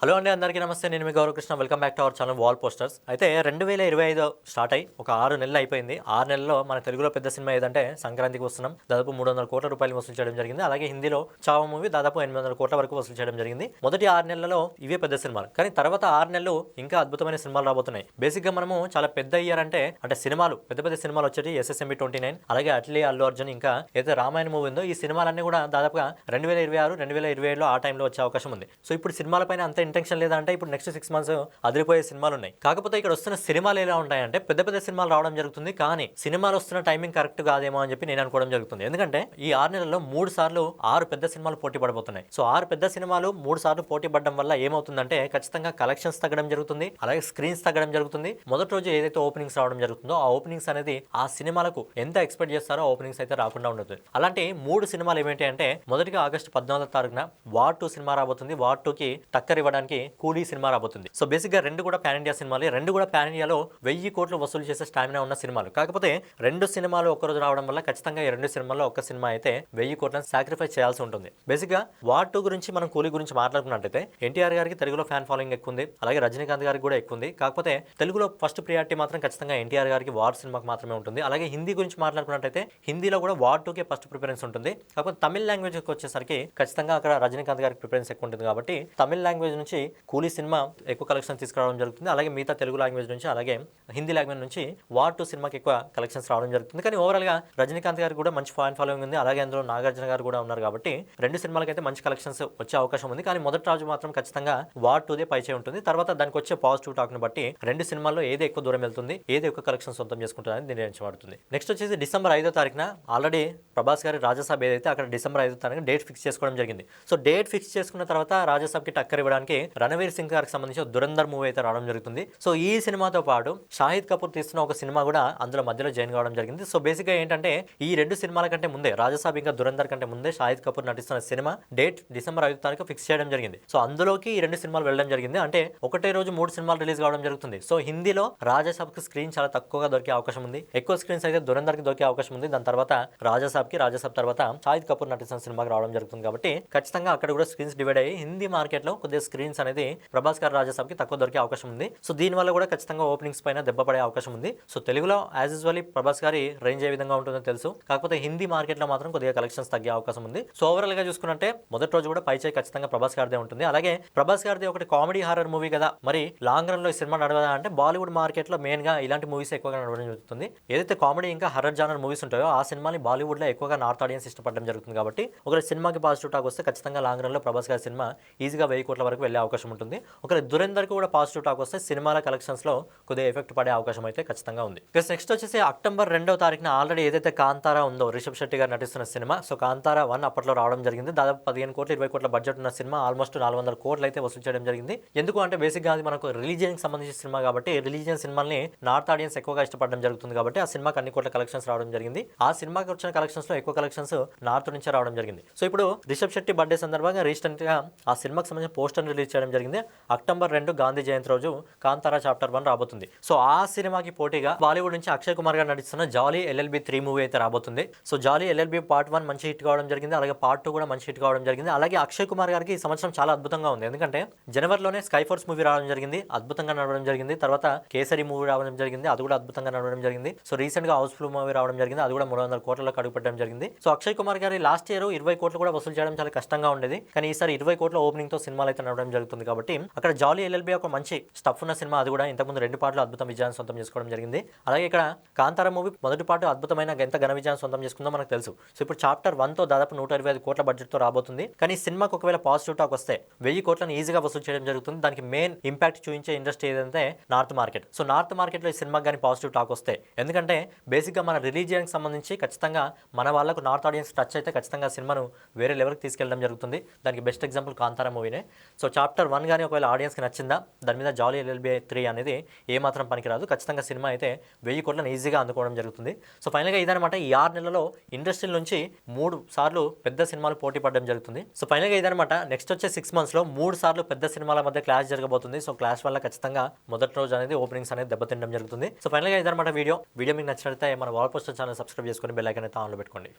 Hello అండి, అందరికీ నమస్తే. నేను మీ Gaurav Krishna. Welcome back to our channel wall posters. అయితే 2025 స్టార్ట్ అయ్యి ఒక 6 నెలలు అయిపోయింది. 6 నెలల్లో మన తెలుగులో పెద్ద సినిమా ఏదంటే సంక్రాంతికి వస్తున్నాం. దాదాపు 300 కోట్ల రూపాయలు వసూలు చేయడం జరిగింది. అలాగే హిందీలో చావా మూవీ దాదాపు 800 కోట్ల వరకు వసూలు చేయడం జరిగింది. మొదటి 6 నెలల్లో ఇవే పెద్ద సినిమాలు. కానీ తర్వాత 6 నెలలు ఇంకా అద్భుతమైన సినిమాలు రాబోతున్నాయి. బేసిక్గా మనము చాలా పెద్ద ఇయర్ అంటే సినిమాలు పెద్ద పెద్ద సినిమాలు వచ్చేటి SSMB 29, అలాగే అట్లీ అల్లు అర్జున్, ఇంకా ఏదైతే రామాయణ మూవీ ఉందో ఈ సినిమాలన్నీ కూడా దాదాపుగా 2026, 2027లో ఆ టైంలో వచ్చే అవకాశం ఉంది. సో ఇప్పుడు సినిమాలపైన అంత ఇంటెన్షన్ లేదంటే ఇప్పుడు నెక్స్ట్ 6 months అదిరిపోయే సినిమాలు ఉన్నాయి. కాకపోతే ఇక్కడ వస్తున్న సినిమాలు ఎలా ఉంటాయంటే పెద్ద పెద్ద సినిమాలు రావడం జరుగుతుంది. కానీ సినిమాలు వస్తున్న టైమింగ్ కరెక్ట్ కాదేమో అని చెప్పి నేను అనుకోవడం జరుగుతుంది. ఎందుకంటే ఈ 6 నెలల్లో 3 సార్లు 6 పెద్ద సినిమాలు పోటీ పడబోతున్నాయి. సో 6 పెద్ద సినిమాలు 3 సార్లు పోటీ పడడం వల్ల ఏమవుతుందంటే ఖచ్చితంగా కలెక్షన్స్ తగ్గడం జరుగుతుంది, అలాగే స్క్రీన్స్ తగ్గడం జరుగుతుంది. మొదటి రోజు ఏదైతే ఓపెనింగ్స్ రావడం జరుగుతుందో ఆ ఓపెనింగ్స్ అనేది ఆ సినిమాలకు ఎంత ఎక్స్పెక్ట్ చేస్తారో ఓపెనింగ్స్ అయితే రాకుండా ఉండదు. అలాంటి 3 సినిమాలు ఏమిటి అంటే మొదటిగా ఆగస్టు 14వ తారీఖున వార్ 2 సినిమా రాబోతుంది. వార్ 2కి టక్కర్ ఇవ్వడానికి కూలీ సినిమా రాబోతుంది. సో బేసిక్ గా రెండు కూడా పాన్ ఇండియా సినిమాలు. రెండు కూడా పాన్ ఇండియాలో 1000 కోట్లు వసూలు చేసే స్టామినా ఉన్న సినిమాలు. కాకపోతే రెండు సినిమాలు ఒక్కరోజు రావడం వల్ల ఖచ్చితంగా ఈ రెండు సినిమాల్లో ఒక సినిమా అయితే 1000 కోట్లను సాక్రిఫైస్ చేయాల్సి ఉంటుంది. బేసిక్ గా వార్ 2 గురించి మనం కూలీ గురించి మాట్లాడుకున్నట్టయితే ఎన్టీఆర్ గారికి తెలుగులో ఫ్యాన్ ఫాలోయింగ్ ఎక్కువ ఉంది, అలాగే రజనీకాంత్ గారికి కూడా ఎక్కువ ఉంది. కాకపోతే తెలుగులో ఫస్ట్ ప్రియారిటీ మాత్రం ఖచ్చితంగా ఎన్టీఆర్ గారికి వార్ సినిమాకి మాత్రమే ఉంటుంది. అలాగే హిందీ గురించి మాట్లాడుకున్నట్టయితే హిందీలో కూడా వార్ 2కే ఫస్ట్ ప్రిఫరెన్స్ ఉంటుంది. కాకపోతే తమిళ లాంగ్వేజ్ వచ్చేసరికి ఖచ్చితంగా అక్కడ రజనీకాంత్ గారికి ప్రిఫరెన్స్ ఎక్కువ ఉంటుంది. కాబట్టి తమిళ లాంగ్వేజ్ నుంచి కూలీ సినిమా ఎక్కువ కలెక్షన్ తీసుకురావడం జరుగుతుంది. అలాగే మిగతా తెలుగు లాంగ్వేజ్ నుంచి, అలాగే హిందీ లాంగ్వేజ్ నుంచి వార్ 2 సినిమాకి ఎక్కువ కలెక్షన్స్ రావడం జరుగుతుంది. కానీ ఓవరాల్ గా రజనీకాంత్ గారికి కూడా మంచి ఫ్యాన్ ఫాలోయింగ్ ఉంది, అలాగే అందులో నాగార్జున గారు కూడా ఉన్నారు. కాబట్టి రెండు సినిమాలకి అయితే మంచి కలెక్షన్స్ వచ్చే అవకాశం ఉంది. కానీ మొదటి రోజు మాత్రం ఖచ్చితంగా వార్ 2దే పైచే ఉంటుంది. తర్వాత దానికి వచ్చే పాజిటివ్ టాక్ ను బట్టి రెండు సినిమాల్లో ఏది ఎక్కువ దూరం వెళ్తుంది, ఏది ఎక్కువ కలెక్షన్ సొంతం చేసుకుంటుందని నిర్ణయించబడుతుంది. నెక్స్ట్ వచ్చేసి డిసెంబర్ 5వ తారీఖున ఆల్రెడీ ప్రభాస్ గారి రాజసాబ్ ఏదైతే అక్కడ డిసెంబర్ 5వ తారీఖున డేట్ ఫిక్స్ చేసుకోవడం జరిగింది. సో డేట్ ఫిక్స్ చేసుకున్న తర్వాత రాజసాబ్కి టక్కర్ ఇవ్వడానికి రణవీర్ సింగ్ గారికి సంబంధించి దురంధర్ మూవీ అయితే రావడం జరుగుతుంది. సో ఈ సినిమాతో పాటు షాహిద్ కపూర్ తీస్తున్న ఒక సినిమా కూడా అందులో మధ్యలో జాయిన్ కావడం జరిగింది. సో బేసిక్ గా ఏంటంటే ఈ రెండు సినిమాల కంటే ముందే రాజసాబ్ ఇంకా దురంధర్ కంటే ముందే షాహిద్ కపూర్ నటిస్తున్న సినిమా డేట్ డిసెంబర్ 5వ తారీఖు ఫిక్స్ చేయడం జరిగింది. సో అందులోకి ఈ రెండు సినిమాలు వెళ్ళడం జరిగింది. అంటే ఒకటే రోజు 3 సినిమాలు రిలీజ్ కావడం జరుగుతుంది. సో హిందీలో రాజసాబ్ కి స్క్రీన్ చాలా తక్కువగా దొరికే అవకాశం ఉంది, ఎక్కువ స్క్రీన్స్ అయితే దురంధర్ కి దొరికే అవకాశం ఉంది. దాని తర్వాత రాజసాబ్ తర్వాత షాహిద్ కపూర్ నటిస్తున్న సినిమాకి రావడం జరుగుతుంది. కాబట్టి ఖచ్చితంగా అక్కడ కూడా స్క్రీన్స్ డివైడ్ అయ్యి హిందీ మార్కెట్ లో కొద్దిగా స్క్రీన్స్ అనేది ప్రభాస్ గారు రాజసాబ్ కి తక్కువ దొరికే అవకాశం ఉంది. సో దీని వల్ల కూడా ఖచ్చితంగా ఓపెనింగ్స్ పైన దెబ్బ పడే అవకాశం ఉంది. సో తెలుగులో యాజ్ యూజువల్లీ ప్రభాస్ గారి రేంజ్ ఏ విధంగా ఉంటుందో తెలుసు. కాకపోతే హిందీ మార్కెట్ లో మాత్రం కొద్దిగా కలెక్షన్స్ తగ్గే అవకాశం ఉంది. సో ఓవరాల్ గా చూసుకుంటే మొదటి రోజు కూడా పైచే ఖచ్చితంగా ప్రభాస్ గారిదే ఉంటుంది. అలాగే ప్రభాస్ గారిది ఒకటి కామెడీ హారర్ మూవీ కదా, మరి లాంగ్ రన్ లో ఈ సినిమా నడవదా అంటే బాలీవుడ్ మార్కెట్ లో మెయిన్ గా ఇలాంటి మూవీస్ ఎక్కువగా నడవడం జరుగుతుంది. ఏదైతే కామెడీ ఇంకా హర్రర్ జానర్ మూవీస్ ఉంటాయో ఆ సినిమాని బాలీవుడ్ లో ఎక్కువగా నార్త్ ఆడియన్స్ ఇష్టపడడం జరుగుతుంది. కాబట్టి ఒక సినిమాకి పాజిటివ్ టాక్ వస్తే ఖచ్చితంగా లాంగ్ రన్ లో ప్రభాస్ గారి సినిమా ఈజీగా 1000 కోట్ల వరకు వెళ్ళే అవకాశం ఉంటుంది. ఒక దురేందర్ కి కూడా పాజిటివ్ టాక్ వస్తే సినిమాల కలెక్షన్స్ లో కొద్దిగా ఎఫెక్ట్ పడే అవకాశం అయితే ఖచ్చితంగా ఉంది. నెక్స్ట్ వచ్చేసి అక్టోబర్ 2వ తారీఖున ఆల్రెడీ ఏదైతే కాంతారా ఉందో రిషబ్ శెట్టి గారు నటిస్తున్న సినిమా, సో కాంతారా 1 అప్పట్లో రావడం జరిగింది. దాదాపు 15 కోట్లు 20 కోట్ల బడ్జెట్ ఉన్న సినిమా ఆల్మోస్ట్ 400 కోట్లు అయితే వసూలు చేయడం జరిగింది. ఎందుకు అంటే బేసిక్ గా అది మనకు రిలీజియన్ కి సంబంధించిన సినిమా కాబట్టి రిలీజియన్ సినిమాల్ని నార్త్ ఆడియన్స్ ఎక్కువగా ఇష్టపడడం జరుగుతుంది. కాబట్టి ఆ సినిమాకి అన్ని కోట్ల కలెక్షన్స్ రావడం జరిగింది. ఆ సినిమాకి వచ్చిన కలెక్షన్స్ లో ఎక్కువ కలెక్షన్స్ నార్త్ నుంచే రావడం జరిగింది. సో ఇప్పుడు రిషబ్ శెట్టి బర్త్డే సందర్భంగా రీసెంట్ గా ఆ సినిమాకి సంబంధించిన పోస్టర్ రిలీజ్ చేయడం జరిగింది. అక్టోబర్ 2 గాంధీ జయంతి రోజు కాంతారా చాప్టర్ 1 రాబోతుంది. సో ఆ సినిమాకి పోటీగా బాలీవుడ్ నుంచి అక్షయ్ కుమార్ గారు నటిస్తున్న జాలీ LLB 3 మూవీ అయితే రాబోతుంది. సో జాలీ LLB పార్ట్ 1 మంచి హిట్ కావడం జరిగింది, అలాగే పార్ట్ 2 కూడా మంచి హిట్ కావడం జరిగింది. అలాగే అక్షయ్ కుమార్ గారికి ఈ సంవత్సరం చాలా అద్భుతంగా ఉంది. ఎందుకంటే జనవరిలోనే స్కై ఫోర్స్ మూవీ రావడం జరిగింది, అద్భుతంగా నడవడం జరిగింది. తర్వాత కేసరి మూవీ రావడం జరిగింది, అది కూడా అద్భుతంగా నడవడం జరిగింది. సో రీసెంట్ గా హౌస్ఫుల్ మూవీ రావడం జరిగింది, అది కూడా 300 కోట్లకు అడుగు పెట్టడం జరిగింది. సో అక్షయ్ కుమార్ గారి లాస్ట్ ఇయర్ 20 కోట్లు కూడా వసూలు చేయడం చాలా కష్టంగా ఉండేది. కానీ ఈసారి 20 కోట్ల ఓపెనింగ్ తో సినిమాలు అయితే నడవడం జరుగుతుంది. కాబట్టి అక్కడ జాలీ LLB ఒక మంచి స్టఫ్ ఉన్న సినిమా, అది కూడా ఇంతకుముందు 2 పార్ట్లు అద్భుతం విజయాన్ని సొంతం చేసుకోవడం జరిగింది. అలాగే ఇక్కడ కాంతారా మూవీ మొదటి పార్ట్ అద్భుతమైన ఎంత ఘన విజయాన్ని సొంతం చేసుకుందో మనకు తెలుసు. సో ఇప్పుడు చాప్టర్ 1 తో దాదాపు 125 కోట్ల బడ్జెట్ తో రాబోతుంది. కానీ ఈ సినిమాకి ఒకవేళ పాజిటివ్ టాక్ వస్తే 1000 కోట్లను ఈజీగా వసూలు చేయడం జరుగుతుంది. దానికి మెయిన్ ఇంపాక్ట్ చూపించే ఇండస్ట్రీ ఏదంటే north market. So north market లో ఈ సినిమాకి కానీ పాజిటివ్ టాక్ వస్తే, ఎందుకంటే బేసిక్ గా మన రిలీజియన్ కి సంబంధించి ఖచ్చితంగా మన వాళ్ళకు నార్త్ ఆడియన్స్ టచ్ అయితే ఖచ్చితంగా సినిమాను వేరే లెవెల్కి తీసుకెళ్ళడం జరుగుతుంది. దానికి బెస్ట్ ఎగ్జాంపుల్ కాంతారా మూవీనే. సో చాప్టర్ 1 కానీ ఒకవేళ ఆడియన్స్కి నచ్చిందా, దాని మీద జాలీ LLB 3 అనేది ఏమాత్రం పనికిరాదు. ఖచ్చితంగా సినిమా అయితే 1000 కోట్లను ఈజీగా అందుకోవడం జరుగుతుంది. సో ఫైనల్గా ఇదనమాట ఈ 6 నెలలలో ఇండస్ట్రీ నుంచి 3 సార్లు పెద్ద సినిమాలు పోటీ పడడం జరుగుతుంది. సో ఫైనల్గా ఇదనమాట నెక్స్ట్ వచ్చే 6 months లో 3 సార్లు పెద్ద సినిమాల మధ్య క్లాష్ జరగబోతుంది. సో క్లాష్ వల్ల ఖచ్చితంగా మొదటి రోజు అనేది ఓపెనింగ్స్ అనేది దెబ్బతినడం జరుగుతుంది. సో ఫైనల్గా ఇదనమాట వీడియో మీకు నచ్చినట్లయితే మన వాల్ పోస్టర్ ఛానల్ సబ్స్క్రైబ్ చేసుకొని బెల్ ఐకాన్ అయితే ఆన్లో పెట్టుకోండి.